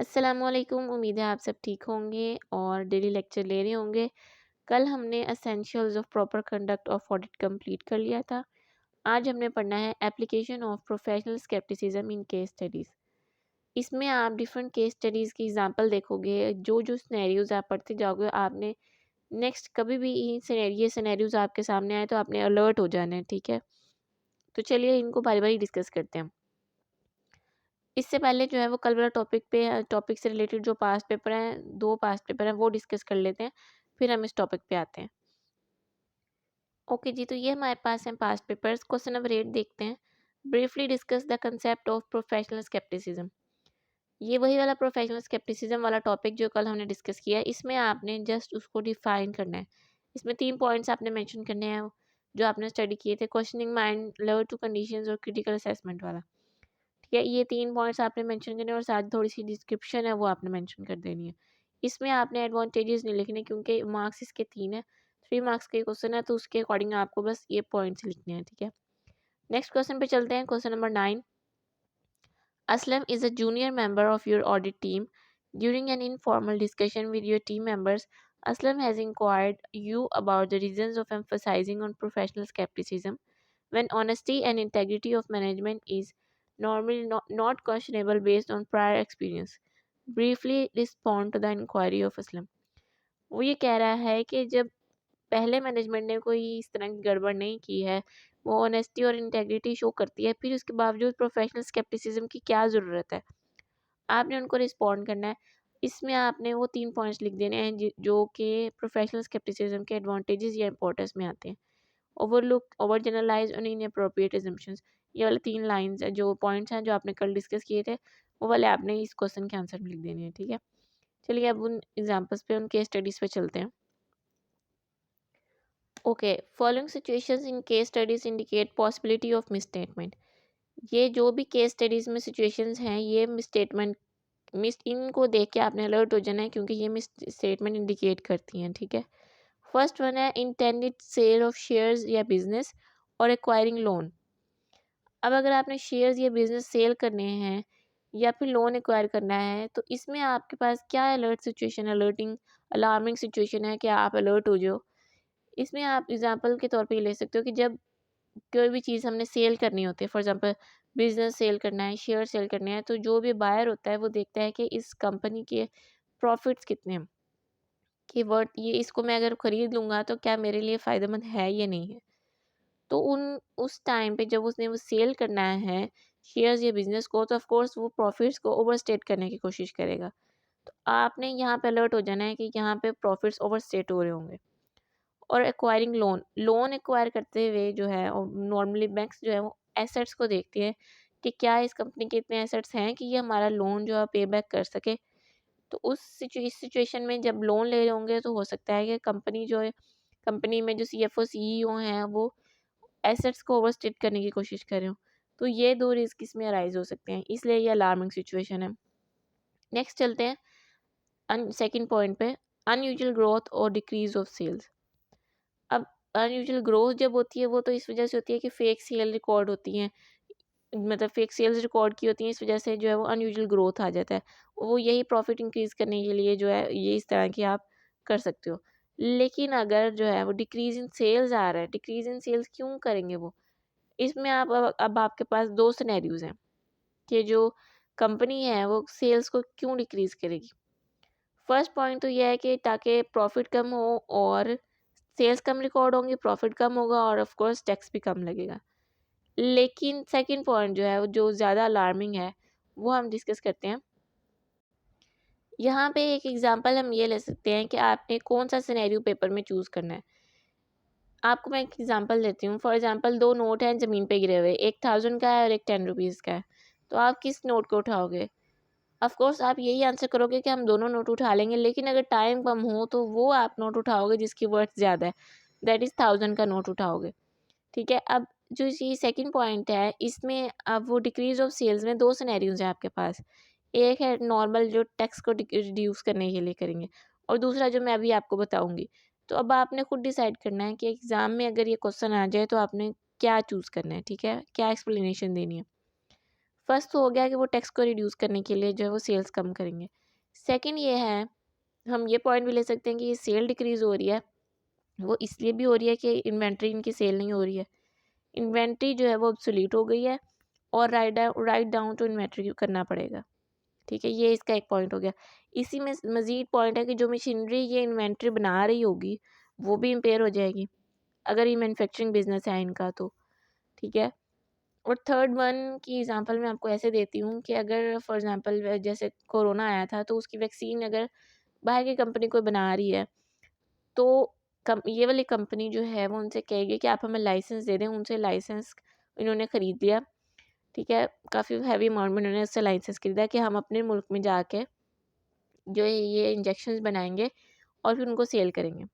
अस्सलामुअलैकुम। उम्मीद है आप सब ठीक होंगे और डेली लेक्चर ले रहे होंगे। कल हमने essentials of proper conduct of audit complete कर लिया था। आज हमने पढ़ना है application of professional scepticism in case studies. इसमें आप डिफरेंट केस स्टडीज़ की एग्जांपल देखोगे। जो सिनेरियोज आप पढ़ते जाओगे, आपने नेक्स्ट कभी भी ये सिनेरियोज आपके सामने आए तो आपने अलर्ट हो जाना है, ठीक है। तो चलिए इनको बारी बारी डिस्कस करते हैं। इससे पहले जो है वो कल वाला टॉपिक से रिलेटेड जो पास्ट पेपर हैं, 2 पास्ट पेपर हैं, वो डिस्कस कर लेते हैं, फिर हम इस टॉपिक पे आते हैं। ओके जी, तो ये हमारे पास हैं पास्ट पेपर्स। क्वेश्चन नंबर 8 देखते हैं। Briefly discuss the concept of professional scepticism. ये वही वाला प्रोफेशनल स्केप्टिसिज्म वाला टॉपिक जो कल हमने डिस्कस किया है। इसमें आपने जस्ट उसको डिफाइन करना है। इसमें 3 पॉइंट्स आपने मेंशन करने हैं, जो आपने स्टडी किए थे। Questioning mind, level two conditions और क्रिटिकल असेसमेंट वाला। ठीक है, ये 3 पॉइंट्स आपने मेंशन करने हैं और साथ थोड़ी-सी डिस्क्रिप्शन है वो आपने मेंशन कर देनी है। इसमें आपने एडवांटेजेस नहीं लिखने, क्योंकि मार्क्स इसके 3 है। 3 मार्क्स का ये क्वेश्चन है, तो उसके अकॉर्डिंग आपको बस ये पॉइंट्स लिखने हैं, ठीक है। नेक्स्ट क्वेश्चन पे चलते हैं। Question number 9। Aslam is a junior member of your audit team. During an informal discussion with your team members, Aslam has inquired you about the reasons of emphasizing on professional skepticism when honesty and integrity of management is normally not questionable based on prior experience. Briefly respond to the inquiry of Aslam. वो ये कह रहा है कि जब पहले management ने कोई इस तरह की गड़बड़ नहीं की है, वो ऑनेस्टी और इंटेग्रिटी शो करती है, फिर उसके बावजूद प्रोफेशनल स्केप्टिसिज्म की क्या ज़रूरत है। आपने उनको रिस्पॉन्ड करना है। इसमें आपने वो 3 पॉइंट्स लिख देने हैं जो कि प्रोफेशनल स्केप्टिसिज्म के एडवांटेजेस या इंपॉर्टेंस में आते हैं। ओवरलुक, ओवर जनरलाइज और इनअप्रोप्रिएट अजम्पशंस। ये वाले 3 लाइन्स हैं, जो पॉइंट्स हैं जो आपने कल डिस्कस किए थे, वो वाले आपने इस क्वेश्चन के आंसर में लिख देने हैं, ठीक है। चलिए अब उन एग्जाम्पल्स पे, उन केस स्टडीज़ पे चलते हैं। Okay, following situations in case studies indicate possibility of misstatement. ये जो भी केस स्टडीज में सिचुएशंस हैं, ये मिसस्टेटमेंट इनको देख के आपने अलर्ट हो जाना है, क्योंकि ये मिस स्टेटमेंट इंडिकेट करती हैं, ठीक है। फर्स्ट वन है इंटेंडेड सेल ऑफ शेयर्स या बिजनेस और एक्वायरिंग लोन। अब अगर आपने शेयर्स या बिजनेस सेल करने हैं या फिर लोन एक्वायर करना है, तो इसमें आपके पास क्या alert situation, alerting alarming situation है कि आप अलर्ट हो जाओ। इसमें आप एग्जांपल के तौर पे ये ले सकते हो कि जब कोई भी चीज़ हमने सेल करनी होती है, फॉर एग्जांपल बिजनेस सेल करना है, शेयर सेल करने हैं, तो जो भी बायर होता है वो देखता है कि इस कंपनी के प्रॉफिट्स कितने हैं, कि वर्थ ये इसको मैं अगर खरीद लूँगा तो क्या मेरे लिए फ़ायदेमंद है या नहीं है। तो उस टाइम पे जब उसने वो सेल करना है शेयर्स या बिजनेस को, तो ऑफ कोर्स वो प्रॉफिट्स को ओवरस्टेट करने की कोशिश करेगा। तो आपने यहाँ पे अलर्ट हो जाना है कि यहाँ पे प्रॉफिट्स ओवरस्टेट हो रहे होंगे। और एक्वायरिंग लोन एक्वायर करते हुए जो है, नॉर्मली बैंक्स जो है वो एसेट्स को देखती है कि क्या इस कंपनी के इतने एसेट्स हैं कि ये हमारा लोन जो है पे बैक कर सके। तो इस सिचुएशन में जब लोन ले रहे होंगे, तो हो सकता है कि कंपनी जो है, कंपनी में जो सीएफओ सीईओ हैं, वो एसेट्स को ओवरस्टेट करने की कोशिश कर रहे हो। तो ये 2 रिस्क इसमें अराइज हो सकते हैं, इसलिए ये अलार्मिंग सिचुएशन है। नेक्स्ट चलते हैं सेकंड पॉइंट पे, अनयूजुअल ग्रोथ और डिक्रीज ऑफ सेल्स। अब अनयूजुअल ग्रोथ जब होती है, वो तो इस वजह से होती है कि फेक सेल रिकॉर्ड होती हैं, मतलब फेक सेल्स रिकॉर्ड की होती हैं, इस वजह से जो है वो अनयूजुअल ग्रोथ आ जाता है। वो यही प्रॉफिट इंक्रीज़ करने के लिए जो है ये इस तरह की आप कर सकते हो। लेकिन अगर जो है वो डिक्रीज़ इन सेल्स आ रहा है, डिक्रीज़ इन सेल्स क्यों करेंगे वो? इसमें आप अब आपके पास 2 सिनेरियोज़ हैं कि जो कंपनी है वो सेल्स को क्यों डिक्रीज़ करेगी। फर्स्ट पॉइंट तो ये है कि ताकि प्रॉफिट कम हो, और सेल्स कम रिकॉर्ड होंगी, प्रॉफिट कम होगा और ऑफ कोर्स टैक्स भी कम लगेगा। लेकिन सेकंड पॉइंट जो है, वो जो ज़्यादा अलार्मिंग है, वो हम डिस्कस करते हैं। यहाँ पे एक एग्जांपल हम ये ले सकते हैं कि आपने कौन-सा सिनेरियो पेपर में चूज़ करना है। आपको मैं एक एग्जांपल देती हूँ। फॉर एग्जांपल 2 नोट हैं ज़मीन पे गिरे हुए, एक 1000 का है और एक 10 रुपीज़ का है। तो आप किस नोट को उठाओगे? ऑफ कोर्स आप यही आंसर करोगे कि हम दोनों नोट उठा लेंगे, लेकिन अगर टाइम कम हो तो वो आप नोट उठाओगे जिसकी वर्थ ज़्यादा है, दैट इज़ 1000 का नोट उठाओगे। ठीक है, अब जो ये सेकंड पॉइंट है, इसमें अब वो डिक्रीज़ ऑफ सेल्स में 2 सिनेरियोज़ हैं आपके पास। एक है नॉर्मल जो टैक्स को रिड्यूस करने के लिए करेंगे, और दूसरा जो मैं अभी आपको बताऊँगी। तो अब आपने खुद डिसाइड करना है कि एग्ज़ाम में अगर ये क्वेश्चन आ जाए तो आपने क्या चूज़ करना है, ठीक है? क्या एक्सप्लेनेशन देनी है। फर्स्ट तो हो गया कि वो टैक्स को रिड्यूस करने के लिए जो है वो सेल्स कम करेंगे। सेकंड ये है, हम ये पॉइंट भी ले सकते हैं कि ये सेल डिक्रीज़ हो रही है, वो इसलिए भी हो रही है कि इन्वेंट्री इनकी सेल नहीं हो रही है। इन्वेंट्री जो है वो ऑब्सोलीट हो गई है और राइट डाउन टू इन्वेंट्री करना पड़ेगा। ठीक है, ये इसका एक पॉइंट हो गया। इसी में मज़ीद पॉइंट है कि जो मशीनरी ये इन्वेंट्री बना रही होगी वो भी इम्पेयर हो जाएगी, अगर ये मैन्युफैक्चरिंग बिजनेस है इनका तो। ठीक है, और थर्ड वन की एग्जांपल मैं आपको ऐसे देती हूँ कि अगर फॉर एग्जांपल जैसे कोरोना आया था तो उसकी वैक्सीन अगर बाहर की कंपनी कोई बना रही है तो ये वाली कंपनी जो है वो उनसे कहेगी कि आप हमें लाइसेंस दे दें। उनसे लाइसेंस इन्होंने ख़रीद लिया, ठीक है, काफ़ी हैवी अमाउंट में इन्होंने उससे लाइसेंस खरीदा कि हम अपने मुल्क में जाके जो है ये इंजेक्शंस बनाएंगे और फिर उनको सेल करेंगे।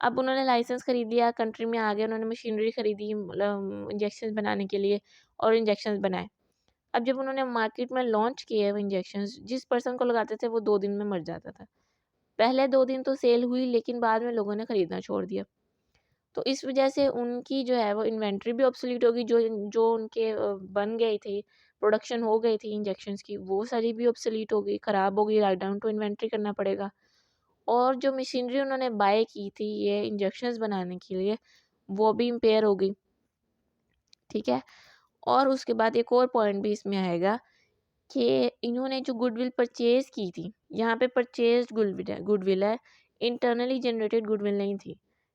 अब उन्होंने लाइसेंस खरीद लिया, कंट्री में आ गए, उन्होंने मशीनरी खरीदी मतलब इंजेक्शंस बनाने के लिए और इंजेक्शंस बनाए। अब जब उन्होंने मार्केट में लॉन्च किए वो इंजेक्शंस, जिस पर्सन को लगाते थे वो 2 दिन में मर जाता था। पहले 2 दिन तो सेल हुई लेकिन बाद में लोगों ने खरीदना छोड़ दिया। तो इस वजह से उनकी जो है वो इन्वेंट्री भी ऑब्सोलीट होगी, जो जो उनके बन गई थी, प्रोडक्शन हो गई थी इंजेक्शंस की, वो सारी भी ऑब्सोलीट हो गई, ख़राब हो गई, राइट डाउन टू इन्वेंट्री करना पड़ेगा। और जो मशीनरी उन्होंने बाय की थी ये इंजेक्शंस बनाने के लिए, वो भी इम्पेयर हो गई। ठीक है, और उसके बाद एक और पॉइंट भी इसमें आएगा कि इन्होंने जो गुडविल परचेज़ की थी, यहाँ पे परचेज़्ड गुडविल है, इंटरनली जनरेटेड गुडविल नहीं थी।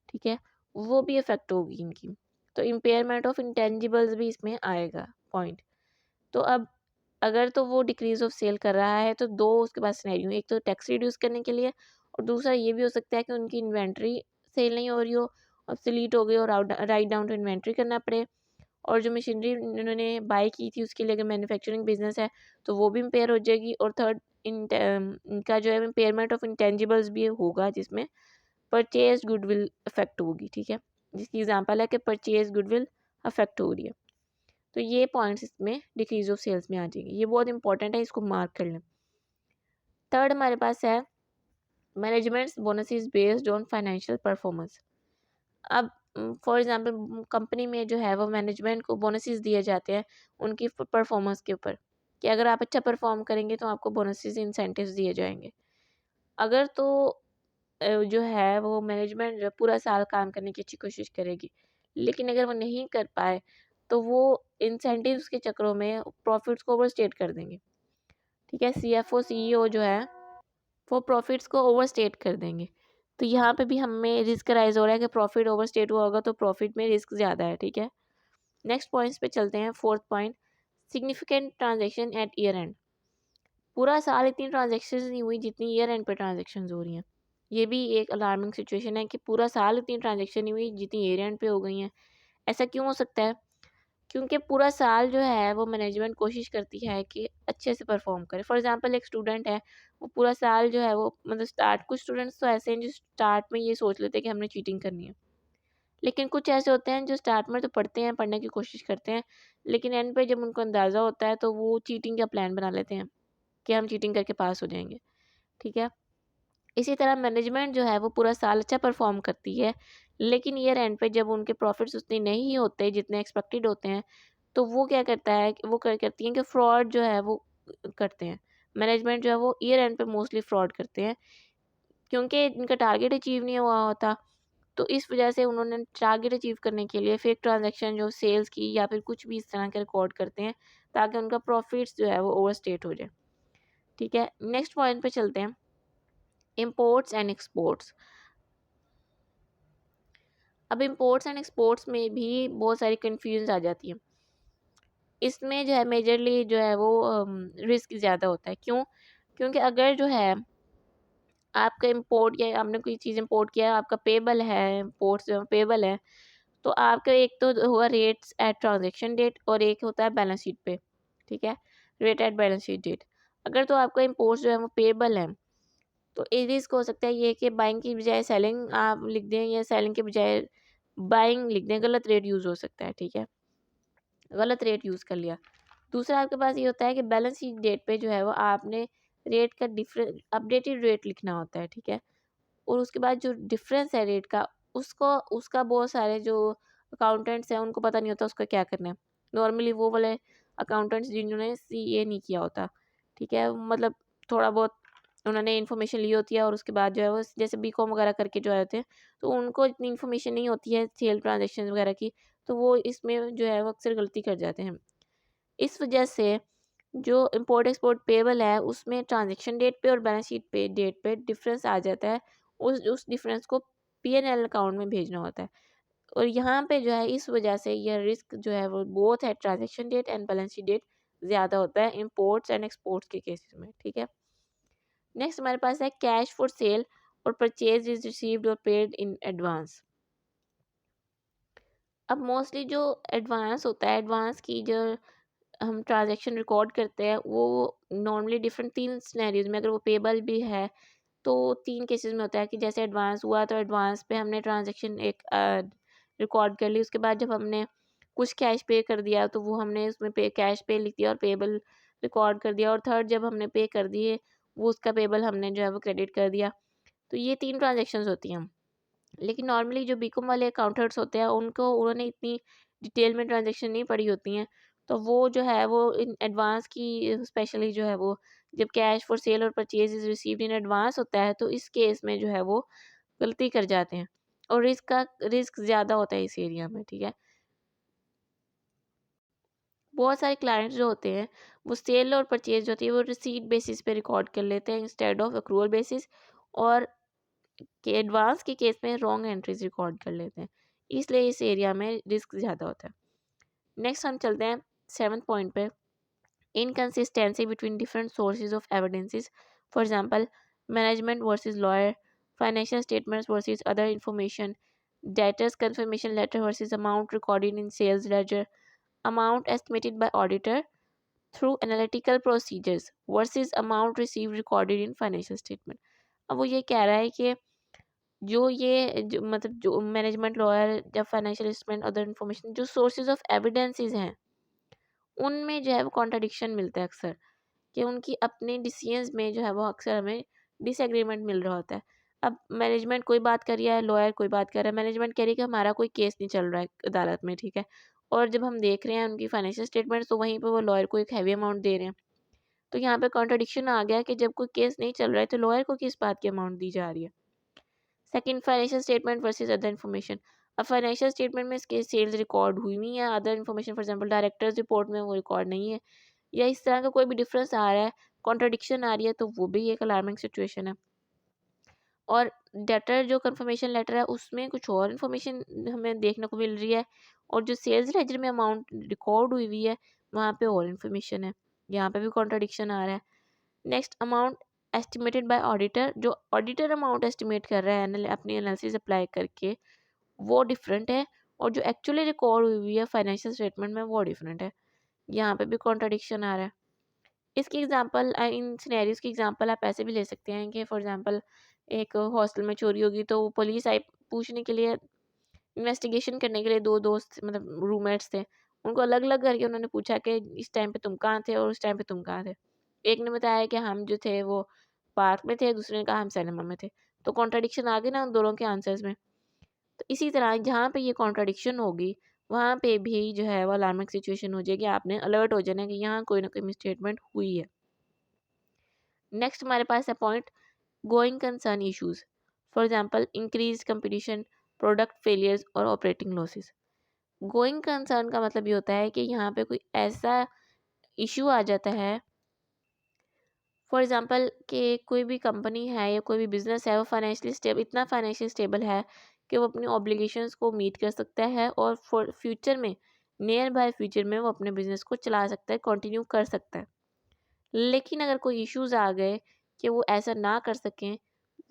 ठीक है, वो भी इफ़ेक्ट होगी इनकी। तो इम्पेयरमेंट ऑफ इंटेंजिबल्स भी इसमें आएगा पॉइंट। तो अब अगर तो वो डिक्रीज़ ऑफ सेल कर रहा है तो 2 उसके पास सिनेरियो, एक तो टैक्स रिड्यूस करने के लिए और दूसरा ये भी हो सकता है कि उनकी इन्वेंट्री सेल नहीं हो रही हो, ऑब्सोलीट हो गई और राइट डाउन टू इन्वेंट्री करना पड़े। और जो मशीनरी उन्होंने बाय की थी उसके लिए अगर मैन्युफैक्चरिंग बिजनेस है तो वो भी इम्पेयर हो जाएगी। और थर्ड इनका जो है इम्पेयरमेंट ऑफ इंटेंजिबल्स भी होगा जिसमें परचेज गुडविल अफेक्ट होगी। ठीक है, जिसकी एग्जांपल है कि परचेज गुडविल अफेक्ट हो रही है। तो ये पॉइंट्स इसमें डिक्रीज ऑफ सेल्स में आ जाएंगे, ये बहुत इंपॉर्टेंट है, इसको मार्क कर लें। थर्ड हमारे पास है managements bonuses based on financial performance. अब फॉर एग्जांपल कंपनी में जो है वो मैनेजमेंट को बोनसेस दिए जाते हैं उनकी परफॉर्मेंस के ऊपर, कि अगर आप अच्छा परफॉर्म करेंगे तो आपको बोनसेस इंसेंटिव्स दिए जाएंगे। अगर तो जो है वो मैनेजमेंट जो पूरा साल काम करने की अच्छी कोशिश करेगी, लेकिन अगर वो नहीं कर पाए तो वो इंसेंटिव्स के चक्करों में प्रॉफिट्स को ओवरस्टेट कर देंगे। ठीक है, सीएफओ सीईओ जो है वो प्रॉफिट्स को ओवरस्टेट कर देंगे। तो यहाँ पे भी हमें रिस्क राइज हो रहा है कि प्रॉफिट ओवरस्टेट हुआ होगा तो प्रॉफिट में रिस्क ज़्यादा है। ठीक है, नेक्स्ट पॉइंट्स पे चलते हैं। Fourth point, significant transaction at year and. पूरा साल इतनी ट्रांजेक्शन नहीं हुई जितनी ईयर एंड पे ट्रांजेक्शन हो रही हैं। ये भी एक अलार्मिंग सिचुएशन है कि पूरा साल इतनी ट्रांजेक्शन नहीं हुई जितनी ईयर एंड पे हो गई हैं। ऐसा क्यों हो सकता है? क्योंकि पूरा साल जो है वो मैनेजमेंट कोशिश करती है कि अच्छे से परफॉर्म करे। फॉर एग्जांपल एक स्टूडेंट है, वो पूरा साल जो है वो मतलब स्टार्ट, कुछ स्टूडेंट्स तो ऐसे हैं जो स्टार्ट में ये सोच लेते हैं कि हमने चीटिंग करनी है, लेकिन कुछ ऐसे होते हैं जो स्टार्ट में तो पढ़ते हैं, पढ़ने की कोशिश करते हैं, लेकिन एंड पे जब उनको अंदाज़ा होता है तो वो चीटिंग का प्लान बना लेते हैं कि हम चीटिंग करके पास हो जाएंगे। ठीक है, इसी तरह मैनेजमेंट जो है वो पूरा साल अच्छा परफॉर्म करती है, लेकिन ईयर एंड पे जब उनके प्रॉफिट्स उतने नहीं होते जितने एक्सपेक्टेड होते हैं तो वो क्या करता है, वो करती हैं कि फ्रॉड जो है वो करते हैं। मैनेजमेंट जो है वो ईयर एंड पे मोस्टली फ्रॉड करते हैं क्योंकि इनका टारगेट अचीव नहीं हुआ होता। तो इस वजह से उन्होंने टारगेट अचीव करने के लिए फेक ट्रांजैक्शन जो सेल्स की या फिर कुछ भी इस तरह के रिकॉर्ड करते हैं ताकि उनका प्रॉफिट्स जो है वो ओवरस्टेट हो जाए। ठीक है, नेक्स्ट पॉइंट पे चलते हैं, इम्पोर्ट्स एंड एक्सपोर्ट्स। अब इम्पोर्ट्स एंड एक्सपोर्ट्स में भी बहुत सारी कन्फ्यूजन आ जाती है। इसमें जो है मेजरली जो है वो रिस्क ज़्यादा होता है। क्यों? क्योंकि अगर जो है आपका इम्पोर्ट या आपने कोई चीज़ इम्पोर्ट किया है, आपका पेबल है, इम्पोर्ट्स जो पेबल है, तो आपका एक तो होगा रेट्स एट ट्रांजैक्शन डेट और एक होता है बैलेंस शीट पे। ठीक है, rate at balance sheet date. अगर तो आपका इम्पोर्ट्स जो है वो पेबल है तो ये रिस्क हो सकता है ये कि बाइंग की बजाय सेलिंग आप लिख दें या सेलिंग के बजाय बाइंग लिख दें, गलत रेट यूज़ हो सकता है। ठीक है, गलत रेट यूज़ कर लिया। दूसरा आपके पास ये होता है कि बैलेंस शीट डेट पे जो है वो आपने रेट का डिफरेंट अपडेटेड रेट लिखना होता है। ठीक है, और उसके बाद जो डिफरेंस है रेट का, उसको उसका बहुत सारे जो अकाउंटेंट्स हैं उनको पता नहीं होता उसका क्या करना है। नॉर्मली वो वाले अकाउंटेंट्स जिन्होंने सीए नहीं किया होता, ठीक है, मतलब थोड़ा बहुत उन्होंने इन्फॉर्मेशन ली होती है और उसके बाद जो है वो जैसे बीकॉम वगैरह करके जो आए होते हैं, तो उनको इतनी इन्फॉर्मेशन नहीं होती है सेल ट्रांजेक्शन वगैरह की, तो वो इसमें जो है वो अक्सर गलती कर जाते हैं। इस वजह से जो इम्पोर्ट एक्सपोर्ट पेबल है उसमें ट्रांजेक्शन डेट पे और बैलेंस शीट पे डेट पे डिफरेंस आ जाता है, उस डिफरेंस को पीएनएल अकाउंट में भेजना होता है। और यहाँ पे जो है इस वजह से यह रिस्क जो है वो बोथ है transaction date and balance sheet date ज़्यादा होता है इम्पोर्ट्स एंड एक्सपोर्ट्स के केसेस में, ठीक है। नेक्स्ट हमारे पास है कैश फॉर सेल और परचेज इज रिसीव्ड और पेड इन एडवांस। अब मोस्टली जो एडवांस होता है, एडवांस की जो हम ट्रांजैक्शन रिकॉर्ड करते हैं वो नॉर्मली डिफरेंट 3 सिनेरियोज में, अगर वो पेबल भी है तो 3 केसेस में होता है कि जैसे एडवांस हुआ तो एडवांस पे हमने ट्रांजैक्शन एक रिकॉर्ड कर ली, उसके बाद जब हमने कुछ कैश पे कर दिया तो वो हमने उसमें पे कैश पे लिख दिया और पेबल रिकॉर्ड कर दिया, और थर्ड जब हमने पे कर दिए वो उसका पेबल हमने जो है वो क्रेडिट कर दिया। तो ये 3 ट्रांजैक्शंस होती हैं। लेकिन नॉर्मली जो बीकॉम वाले अकाउंटेंट्स होते हैं उन्होंने इतनी डिटेल में ट्रांजैक्शन नहीं पढ़ी होती हैं, तो वो जो है वो इन एडवांस की स्पेशली जो है वो जब कैश फॉर सेल और purchase is received in advance होता है तो इस केस में जो है वो गलती कर जाते हैं और रिस्क ज़्यादा होता है इस एरिया में, ठीक है। बहुत सारे क्लाइंट्स जो होते हैं वो सेल और परचेज जो होती है वो रिसीट बेसिस पे रिकॉर्ड कर लेते हैं इंस्टेड ऑफ अक्रूवल बेसिस, और के एडवांस के केस में रॉन्ग एंट्रीज रिकॉर्ड कर लेते हैं, इसलिए इस एरिया में रिस्क ज़्यादा होता है। नेक्स्ट हम चलते हैं 7th पॉइंट पे, inconsistency between different sources of evidences, for example management versus lawyer, financial statements versus other information, debtors confirmation letter versus amount recorded in sales ledger, amount estimated by auditor through analytical procedures versus amount received recorded in financial statement। अब वो ये कह रहा है कि जो मतलब जो मैनेजमेंट लॉयर या फाइनेंशियल स्टेटमेंट अदर इंफॉर्मेशन जो सोर्सेज ऑफ एविडेंसेस हैं उनमें जो है वो कॉन्ट्रडिक्शन मिलता है अक्सर, कि उनकी अपने डिसीजंस में जो है वो अक्सर हमें डिसएग्रीमेंट मिल रहा होता है। अब मैनेजमेंट कोई बात कर रहा है, लॉयर कोई बात कर रहा है, मैनेजमेंट कह रही है कि हमारा कोई केस नहीं चल रहा है अदालत में, ठीक है, और जब हम देख रहे हैं उनकी फाइनेंशियल स्टेटमेंट तो वहीं पे वो लॉयर को एक हैवी अमाउंट दे रहे हैं। तो यहाँ पे कॉन्ट्रडिक्शन आ गया कि जब कोई केस नहीं चल रहा है तो लॉयर को किस बात की अमाउंट दी जा रही है। Second, financial statement versus other information. अब फाइनेंशियल स्टेटमेंट में इसके सेल्स रिकॉर्ड हुई नहीं है, other information for example directors report में वो रिकॉर्ड नहीं है, या इस तरह का कोई भी डिफरेंस आ रहा है, कॉन्ट्रडिक्शन आ रही है, तो वो भी एक अलार्मिंग सिचुएशन है। और डेटर जो कंफर्मेशन लेटर है उसमें कुछ और इन्फॉर्मेशन हमें देखने को मिल रही है, और जो सेल्स लेजर में अमाउंट रिकॉर्ड हुई हुई है वहाँ पे और इन्फॉर्मेशन है, यहाँ पे भी कॉन्ट्रडिक्शन आ रहा है। Next, amount estimated by auditor, जो ऑडिटर अमाउंट एस्टिमेट कर रहा है अपनी एनालिसिस अप्लाई करके वो डिफरेंट है, और जो एक्चुअली रिकॉर्ड हुई हुई है फाइनेंशियल स्टेटमेंट में वो डिफरेंट है, यहाँ पे भी कॉन्ट्रडिक्शन आ रहा है। इसकी एग्जांपल इन सिनेरियोज की एग्जांपल आप ऐसे भी ले सकते हैं कि फॉर एग्जांपल एक हॉस्टल में चोरी होगी तो पुलिस आई पूछने के लिए, इन्वेस्टिगेशन करने के लिए, दो दोस्त मतलब रूममेट्स थे, उनको अलग अलग करके उन्होंने पूछा कि इस टाइम पे तुम कहाँ थे और उस टाइम पे तुम कहाँ थे। एक ने बताया कि हम जो थे वो पार्क में थे, दूसरे ने कहा हम सिनेमा में थे, तो कॉन्ट्रडिक्शन आ गई ना उन दोनों के आंसर्स में। तो इसी तरह जहाँ पे ये कॉन्ट्रडिक्शन होगी वहाँ पे भी जो है वो अलार्मिंग सिचुएशन हो जाएगी, आपने अलर्ट हो जाना है कि यहाँ कोई ना कोई मिसस्टेटमेंट हुई है। नेक्स्ट हमारे पास है point going concern issues, for example increase competition, product failures और ऑपरेटिंग लॉसेस। गोइंग कंसर्न का मतलब ये होता है कि यहाँ पे कोई ऐसा इशू आ जाता है, फॉर एग्जांपल कि कोई भी कंपनी है या कोई भी बिजनेस है वो फाइनेंशियली स्टेबल, इतना फाइनेंशियली स्टेबल है कि वो अपनी ऑब्लिगेशंस को मीट कर सकता है और फॉर फ्यूचर में, नियर बाय फ्यूचर में वो अपने बिजनेस को चला सकता है, कंटिन्यू कर सकता है। लेकिन अगर कोई इश्यूज आ गए कि वो ऐसा ना कर सकें,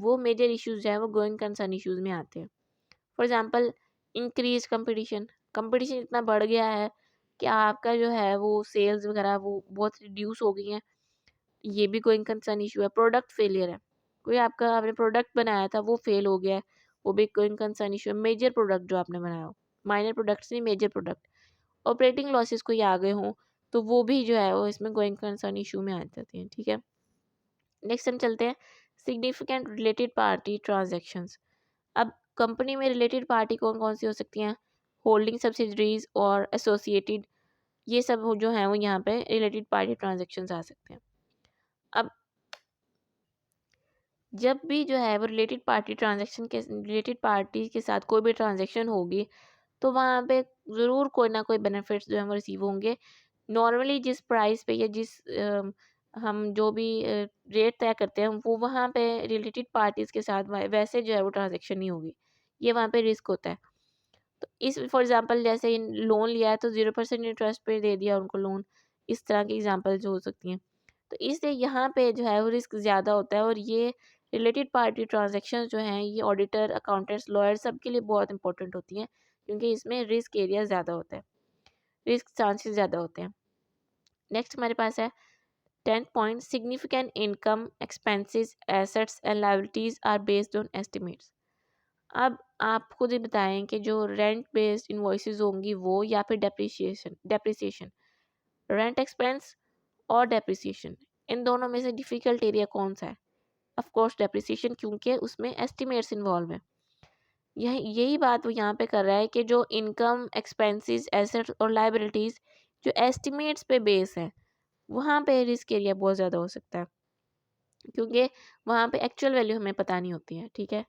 वो मेजर इश्यूज जो है वो गोइंग कंसर्न इश्यूज में आते हैं। For example increase competition, competition इतना बढ़ गया है कि आपका जो है वो सेल्स वगैरह वो बहुत रिड्यूस हो गई हैं, ये भी गोइंग कंसर्न इशू है। प्रोडक्ट फेलियर है, कोई आपका आपने प्रोडक्ट बनाया था वो फेल हो गया है, वो भी गोइंग कंसर्न इशू है। मेजर प्रोडक्ट जो आपने बनाया हो, माइनर प्रोडक्ट्स नहीं मेजर प्रोडक्ट। ऑपरेटिंग लॉसेस कोई आ गए हों तो वो भी जो है वो इसमें गोइंग कंसर्न इशू में आ जाते हैं, ठीक है। नेक्स्ट हम चलते हैं सिग्निफिकेंट रिलेटेड पार्टी ट्रांजैक्शंस। अब कंपनी में रिलेटेड पार्टी कौन कौन सी हो सकती हैं, होल्डिंग सब्सिडरीज और एसोसिएटेड, ये सब जो है वो यहाँ पे रिलेटेड पार्टी ट्रांजेक्शन्स आ सकते हैं। अब जब भी जो है वो रिलेटेड पार्टी के साथ कोई भी ट्रांजेक्शन होगी, तो वहाँ पे ज़रूर कोई ना कोई बेनिफिट्स जो हैं वो रिसीव होंगे। नॉर्मली जिस प्राइस पे या जिस हम जो भी रेट तय करते हैं, वो वहाँ पे रिलेटेड पार्टीज़ के साथ वैसे जो है वो ट्रांजेक्शन नहीं होगी। ये वहाँ पे रिस्क होता है। तो इस फॉर एग्ज़ाम्पल जैसे इन लोन लिया है तो 0% इंटरेस्ट पे दे दिया उनको लोन, इस तरह की एग्ज़ाम्पल्स हो सकती हैं। तो इसलिए यहाँ पे जो है वो रिस्क ज़्यादा होता है, और ये रिलेटेड पार्टी ट्रांज़ैक्शंस जो हैं ये ऑडिटर, अकाउंटेंट्स, लॉयर सबके लिए बहुत इंपॉर्टेंट होती हैं, क्योंकि इसमें रिस्क एरिया ज़्यादा होता है, रिस्क चांसेस ज़्यादा होते हैं। नेक्स्ट हमारे पास है 10th point, significant income, expenses, assets and liabilities are based on estimates. अब आप खुद ही बताएं कि जो रेंट बेस्ड इन्वॉइसेस होंगी वो, या फिर डेप्रिसिएशन, रेंट एक्सपेंस और डेप्रिसिएशन, इन दोनों में से डिफ़िकल्ट एरिया कौन सा है? ऑफ कोर्स डेप्रिसिएशन, क्योंकि उसमें एस्टिमेट्स इन्वॉल्व हैं। यही बात वो यहाँ पे कर रहा है कि जो इनकम, एक्सपेंसेस, एसेट्स और लायबिलिटीज़ जो एस्टिमेट्स पे बेस है, वहाँ पे रिस्क एरिया बहुत ज़्यादा हो सकता है, क्योंकि वहाँ पे एक्चुअल वैल्यू हमें पता नहीं होती है। ठीक है,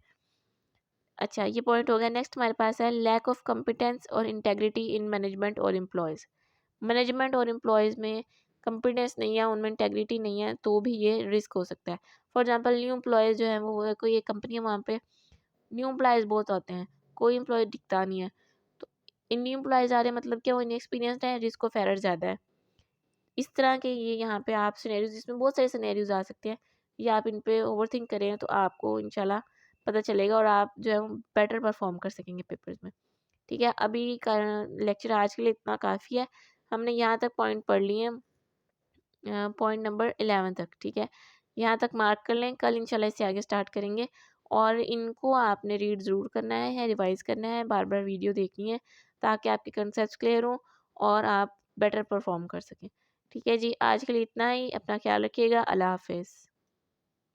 अच्छा ये पॉइंट हो गया। नेक्स्ट हमारे पास है लैक ऑफ कॉम्पिटेंस और इंटेग्रिटी इन मैनेजमेंट और एम्प्लॉयज़। मैनेजमेंट और एम्प्लॉयज़ में कॉम्पिटेंस नहीं है, उनमें इंटेग्रिटी नहीं है, तो भी ये रिस्क हो सकता है। फॉर एग्जांपल न्यू एम्प्लॉयज़ जो है वो कोई एक कंपनी है, वहाँ पे न्यू एम्प्लॉयज़ बहुत आते हैं, कोई एम्प्लॉय टिकता नहीं है। तो इन न्यू एम्प्लॉयज़ आ रहे हैं मतलब क्या, वो इनएक्सपीरियंस्ड है, रिस्क ऑफ एरर ज़्यादा है। इस तरह के ये यहाँ पे आप सिनेरियोज, इसमें बहुत सारे सिनेरियोज आ सकते हैं, ये आप इन पे ओवरथिंक करें तो आपको इंशाल्लाह पता चलेगा, और आप जो है वो बेटर परफॉर्म कर सकेंगे पेपर्स में। ठीक है, अभी का लेक्चर आज के लिए इतना काफ़ी है। हमने यहाँ तक पॉइंट पढ़ लिए हैं, पॉइंट नंबर 11 तक। ठीक है, यहाँ तक मार्क कर लें, कल इंशाल्लाह इससे आगे स्टार्ट करेंगे, और इनको आपने रीड ज़रूर करना है, रिवाइज करना है, बार बार वीडियो देखनी है, ताकि आपके कंसेप्ट क्लियर हों और आप बेटर परफॉर्म कर सकें। ठीक है जी, आज के लिए इतना ही। अपना ख्याल रखिएगा। अल्लाह हाफिज़।